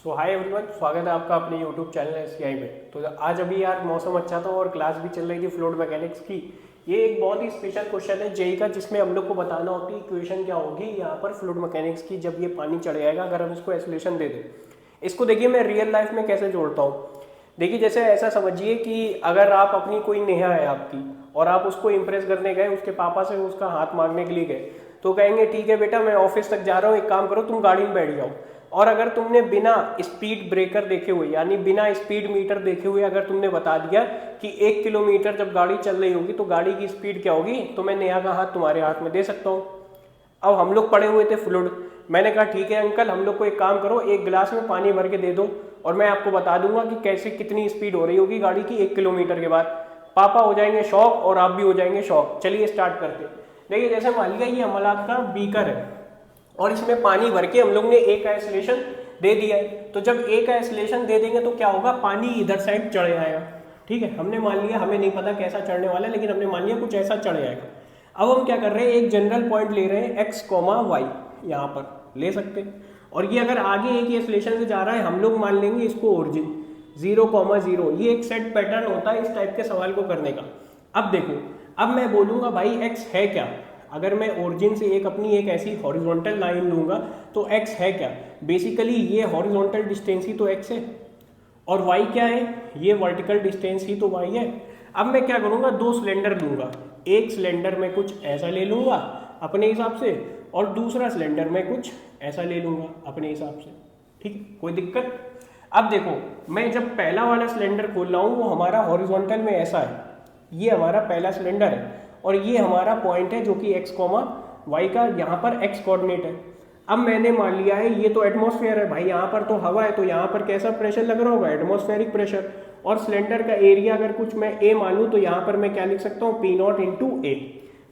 सो hi everyone, स्वागत है आपका अपने यूट्यूब चैनल एससीआई में। तो आज अभी यार मौसम अच्छा था और क्लास भी चल रही थी फ्लूइड मैकेनिक्स की। ये एक बहुत ही स्पेशल क्वेश्चन है जेई का, जिसमें हम लोग को बताना होती है इक्वेशन क्या होगी यहाँ पर फ्लूइड मैकेनिक्स की जब ये पानी चढ़ जाएगा, अगर हम इसको एक्सेलरेशन दे दें। इसको देखिए मैं रियल लाइफ में कैसे जोड़ता हूँ। देखिए जैसे ऐसा समझिए कि अगर आप अपनी कोई नेहा है आपकी और आप उसको इम्प्रेस करने गए, उसके पापा से उसका हाथ मांगने के लिए गए, तो कहेंगे ठीक है बेटा मैं ऑफिस तक जा रहा हूँ, एक काम करो तुम गाड़ी में बैठ जाओ। और अगर तुमने बिना स्पीड ब्रेकर देखे हुए यानी बिना स्पीड मीटर देखे हुए अगर तुमने बता दिया कि 1 किलोमीटर जब गाड़ी चल रही होगी तो गाड़ी की स्पीड क्या होगी, तो मैं नेहा का हाथ तुम्हारे हाथ में दे सकता हूँ। अब हम लोग पड़े हुए थे फ्लूइड, मैंने कहा ठीक है अंकल हम लोग को एक काम करो, एक गिलास में पानी भर के दे दो और मैं आपको बता दूंगा कि कैसे कितनी स्पीड हो रही होगी गाड़ी की 1 किलोमीटर के बाद। पापा हो जाएंगे शॉक और आप भी हो जाएंगे शॉक। चलिए स्टार्ट करते। देखिए जैसे मान लिया ये हमारा का बीकर है और इसमें पानी भर के हम लोग ने एक आइसोलेशन दे दिया है। तो जब एक आइसोलेशन दे देंगे तो क्या होगा, पानी इधर साइड चढ़ जाएगा। ठीक है, हमने मान लिया, हमें नहीं पता कैसा चढ़ने वाला है लेकिन हमने मान लिया कुछ ऐसा चढ़ जाएगा। अब हम क्या कर रहे हैं, एक जनरल पॉइंट ले रहे हैं x, y यहाँ पर ले सकते हैं। और ये अगर आगे एक ही आइसोलेशन से जा रहा है हम लोग मान लेंगे इसको ओरिजिन 0, 0। ये एक सेट पैटर्न होता है इस टाइप के सवाल को करने का। अब देखो, अब मैं बोलूंगा भाई x है क्या। अगर मैं ओरिजिन से एक अपनी एक ऐसी हॉरिजॉन्टल लाइन लूंगा तो x है क्या, बेसिकली ये हॉरिजॉन्टल डिस्टेंस ही तो x है और y क्या है, ये वर्टिकल डिस्टेंस ही तो y है। अब मैं क्या करूंगा, दो सिलेंडर लूंगा, एक सिलेंडर में कुछ ऐसा ले लूंगा अपने हिसाब से और दूसरा सिलेंडर में कुछ ऐसा ले लूंगा अपने हिसाब से। ठीक, कोई दिक्कत। अब देखो मैं जब पहला वाला सिलेंडर खोल रहा हूँ वो हमारा हॉरिजॉन्टल में ऐसा है, ये हमारा पहला सिलेंडर है और ये हमारा पॉइंट है जो कि x, y का यहाँ पर x कोऑर्डिनेट है। अब मैंने मान लिया है ये तो एटमॉस्फेयर है भाई, यहाँ पर तो हवा है तो यहाँ पर कैसा प्रेशर लग रहा होगा, एटमॉस्फेरिक प्रेशर। और सिलेंडर का एरिया अगर कुछ मैं a मान लूँ तो यहाँ पर मैं क्या लिख सकता हूँ, P0 इंटू ए।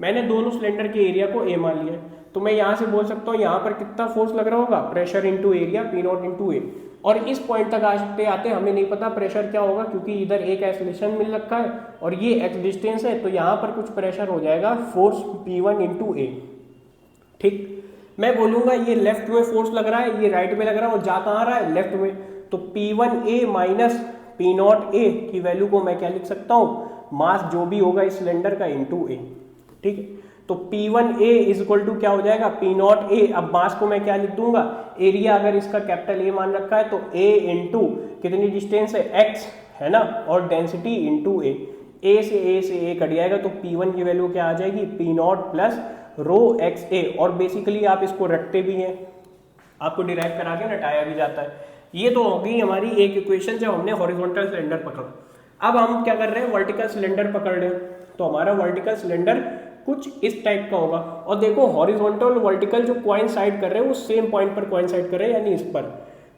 मैंने दोनों सिलेंडर के एरिया को a मान लिया तो मैं यहाँ से बोल सकता हूँ यहाँ पर कितना फोर्स लग रहा होगा, pressure into area P0 into A. और इस पॉइंट तक आते आते हमें नहीं पता प्रेशर क्या होगा क्योंकि इधर एक आइसोलेशन मिल रखा है और ये एक्स डिस्टेंस है, तो यहाँ पर कुछ प्रेशर हो जाएगा फोर्स P1 इंटू ए। ठीक, मैं बोलूंगा ये लेफ्ट में फोर्स लग रहा है, ये राइट में लग रहा है और जा कहाँ रहा है, लेफ्ट में। तो P1A माइनस P0A की वैल्यू को मैं क्या लिख सकता हूँ, मास जो भी होगा इस सिलेंडर का इंटू ए। ठीक है, तो P1A इज इक्वल टू क्या हो जाएगा, P0A। अब मास को मैं क्या लिख दूंगा, एरिया अगर इसका कैपिटल A मान रखा है तो A इंटू कितनी डिस्टेंस है, x है ना, और डेंसिटी इंटू A से A कट जाएगा तो P1 की वैल्यू क्या आ जाएगी, P0 प्लस रो एक्स ए। और बेसिकली आप इसको रटते भी हैं, आपको डिराइव करा के रटाया भी जाता है। ये तो हो गई हमारी एक इक्वेशन जब हमने हॉरिजॉन्टल सिलेंडर पकड़ा। अब हम क्या कर रहे हैं, वर्टिकल सिलेंडर पकड़ रहे हैं। तो हमारा वर्टिकल सिलेंडर कुछ इस टाइप का होगा और देखो हॉरिजॉन्टल और वर्टिकल जो कोइंसाइड कर रहे हैं वो सेम पॉइंट पर कोइंसाइड कर रहे हैं यानी इस पर।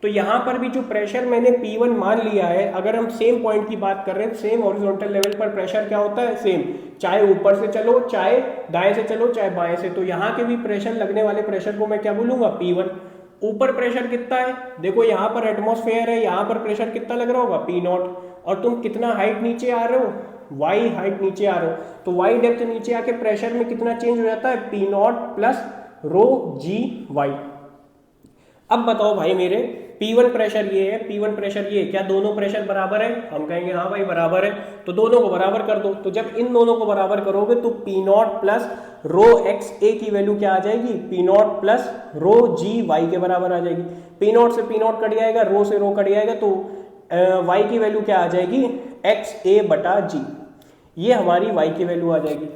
तो यहाँ पर भी जो प्रेशर मैंने P1 मान लिया है, अगर हम सेम पॉइंट की बात कर रहे हैं, सेम हॉरिजॉन्टल लेवल पर प्रेशर क्या होता है, सेम, चाहे ऊपर से चलो, चाहे दाएं से चलो, चाहे बाएं से। तो यहाँ के भी प्रेशर लगने वाले प्रेशर को मैं क्या बोलूंगा, P1। ऊपर प्रेशर कितना है, देखो यहाँ पर एटमॉस्फेयर है, यहाँ पर प्रेशर कितना लग रहा होगा, P0। और तुम कितना हाइट नीचे आ रहे हो, y हाइट नीचे आ रहे हो, तो y डेप्थ नीचे आके प्रेशर में कितना चेंज हो जाता है, P0 प्लस रो जी वाई। अब बताओ भाई मेरे, P1 प्रेशर ये है, P1 प्रेशर ये, क्या दोनों प्रेशर बराबर है, हम कहेंगे हाँ भाई बराबर है, तो दोनों को बराबर कर दो। तो जब इन दोनों को बराबर करोगे तो P0 प्लस रो एक्स ए की वैल्यू क्या आ जाएगी, P0 प्लस रो जी वाई के बराबर आ जाएगी। P0 से P0 कट जाएगा, रो से रो कट जाएगा, तो y की वैल्यू क्या आ जाएगी, एक्स ए बटा जी। ये हमारी y की वैल्यू आ जाएगी।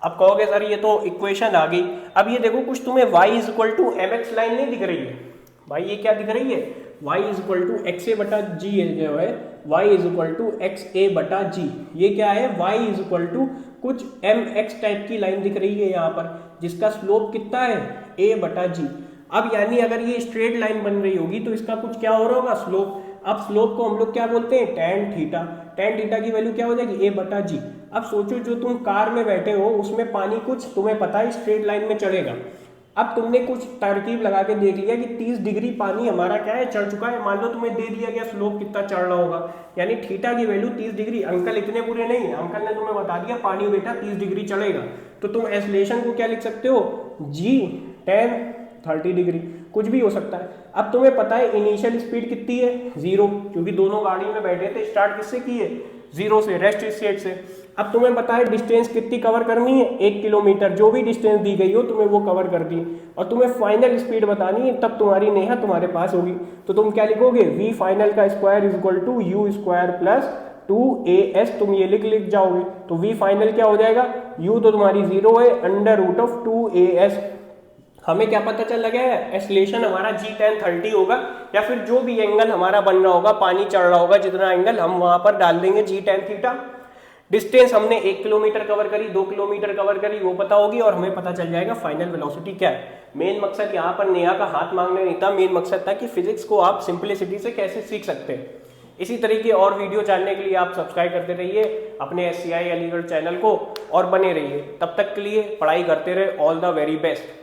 अब कहोगे सर ये तो इक्वेशन आ गई। अब ये देखो कुछ तुम्हें y is equal to m x line नहीं दिख रही है भाई, ये क्या दिख रही है, y is equal to x A बटा जी जो है, y is equal to x A बटा जी। ये क्या है, y इज इक्वल टू कुछ एम एक्स टाइप की लाइन दिख रही है यहाँ पर, जिसका स्लोप कितना है, a बटा जी। अब यानी अगर ये स्ट्रेट लाइन बन रही होगी तो इसका कुछ क्या हो रहा होगा, स्लोप। अब स्लोप को हम लोग क्या बोलते हैं, टैन थीटा। टैन थीटा की वैल्यू क्या हो जाएगी, a बटा जी। अब सोचो जो तुम कार में बैठे हो उसमें पानी कुछ तुम्हें पता है स्ट्रेट लाइन में चढ़ेगा। अब तुमने कुछ तरकीब लगा के देख लिया कि 30 डिग्री पानी हमारा क्या है, चढ़ चुका है। मान लो तुम्हें दे दिया गया स्लोप कितना चढ़ रहा होगा, यानी थीटा की वैल्यू 30 डिग्री। अंकल इतने बुरे नहीं है, अंकल ने तुम्हें बता दिया पानी बेटा 30 डिग्री चढ़ेगा, तो तुम एसलेशन को क्या लिख सकते हो, जी tan 30 डिग्री। कुछ भी हो सकता है। अब तुम्हें पता है इनिशियल स्पीड कितनी है 0, क्योंकि दोनों गाड़ी में बैठे थे, स्टार्ट किससे की है 0 से, रेस्ट स्टेट से। अब तुम्हें पता है डिस्टेंस कितनी कवर करनी है 1 किलोमीटर, जो भी डिस्टेंस दी गई हो तुम्हें वो कवर कर दी, और तुम्हें फाइनल स्पीड बतानी है, तब तुम्हारी नेहा तुम्हारे पास होगी। तो तुम क्या लिखोगे, वी फाइनल का square is equal to u square plus 2as, तुम ये लिख जाओगे। तो वी फाइनल क्या हो जाएगा, u तो तुम्हारी 0 है, अंडर रूट ऑफ 2as। हमें क्या पता चल लगा है, एक्सलेशन हमारा g tan 30 होगा, या फिर जो भी एंगल हमारा बन रहा होगा, पानी चढ़ रहा होगा जितना एंगल, हम वहां पर डाल देंगे g tan थीटा। डिस्टेंस हमने 1 किलोमीटर कवर करी, 2 किलोमीटर कवर करी, वो पता होगी, और हमें पता चल जाएगा फाइनल वेलोसिटी क्या है। मेन मकसद यहाँ पर नेहा का हाथ मांगने नहीं था, मेन मकसद था कि फिजिक्स को आप सिंपलिसिटी से कैसे सीख सकते हैं। इसी तरीके और वीडियो जानने के लिए आप सब्सक्राइब करते रहिए अपने SCI अलीगढ़ चैनल को, और बने रहिए। तब तक के लिए पढ़ाई करते रहे। All the very best.